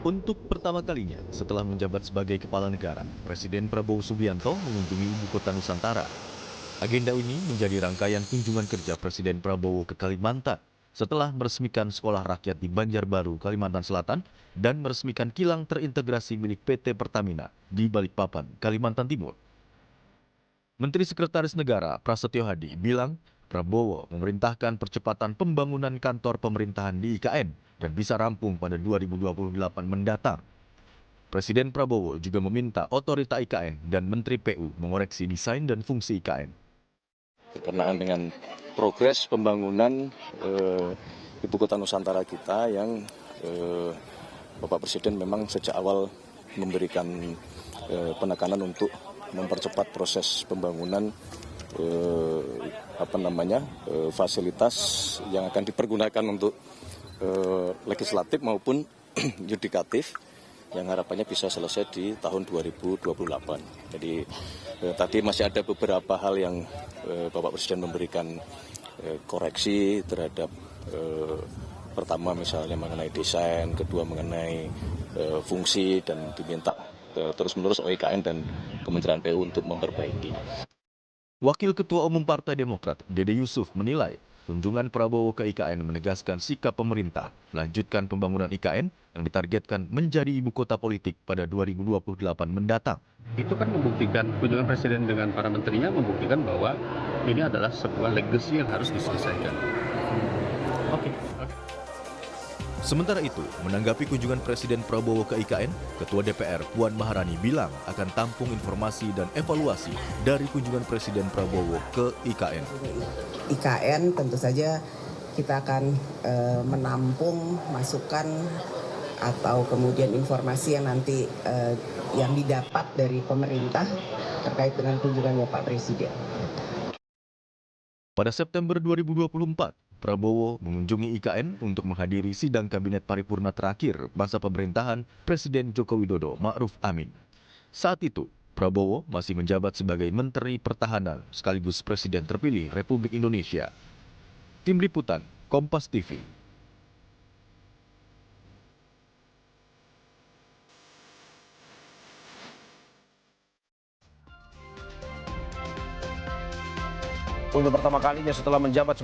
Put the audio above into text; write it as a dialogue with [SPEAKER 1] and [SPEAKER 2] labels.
[SPEAKER 1] Untuk pertama kalinya setelah menjabat sebagai kepala negara, Presiden Prabowo Subianto mengunjungi ibu kota Nusantara. Agenda ini menjadi rangkaian kunjungan kerja Presiden Prabowo ke Kalimantan setelah meresmikan sekolah rakyat di Banjarbaru, Kalimantan Selatan dan meresmikan kilang terintegrasi milik PT Pertamina di Balikpapan, Kalimantan Timur. Menteri Sekretaris Negara Prasetyo Hadi bilang Prabowo memerintahkan percepatan pembangunan kantor pemerintahan di IKN dan bisa rampung pada 2028 mendatang. Presiden Prabowo juga meminta otorita IKN dan Menteri PU mengoreksi desain dan fungsi IKN.
[SPEAKER 2] Berkenaan dengan progres pembangunan ibu kota Nusantara kita yang Bapak Presiden memang sejak awal memberikan penekanan untuk mempercepat proses pembangunan fasilitas yang akan dipergunakan untuk legislatif maupun yudikatif yang harapannya bisa selesai di tahun 2028. Jadi tadi masih ada beberapa hal yang Bapak Presiden memberikan koreksi terhadap pertama misalnya mengenai desain, kedua mengenai fungsi dan diminta terus-menerus OIKN dan Kementerian PU untuk memperbaiki.
[SPEAKER 1] Wakil Ketua Umum Partai Demokrat, Dede Yusuf menilai kunjungan Prabowo ke IKN menegaskan sikap pemerintah melanjutkan pembangunan IKN yang ditargetkan menjadi ibu kota politik pada 2028 mendatang.
[SPEAKER 3] Itu kan membuktikan, kunjungan presiden dengan para menterinya membuktikan bahwa ini adalah sebuah legacy yang harus diselesaikan.
[SPEAKER 1] Oke. Sementara itu, menanggapi kunjungan Presiden Prabowo ke IKN, Ketua DPR Puan Maharani bilang akan tampung informasi dan evaluasi dari kunjungan Presiden Prabowo ke IKN.
[SPEAKER 4] IKN tentu saja kita akan menampung masukan atau kemudian informasi yang nanti yang didapat dari pemerintah terkait dengan kunjungannya Pak Presiden.
[SPEAKER 1] Pada September 2024, Prabowo mengunjungi IKN untuk menghadiri sidang kabinet paripurna terakhir masa pemerintahan Presiden Joko Widodo Ma'ruf Amin. Saat itu, Prabowo masih menjabat sebagai Menteri Pertahanan sekaligus Presiden terpilih Republik Indonesia. Tim Liputan, Kompas TV.
[SPEAKER 5] Untuk pertama kalinya setelah menjabat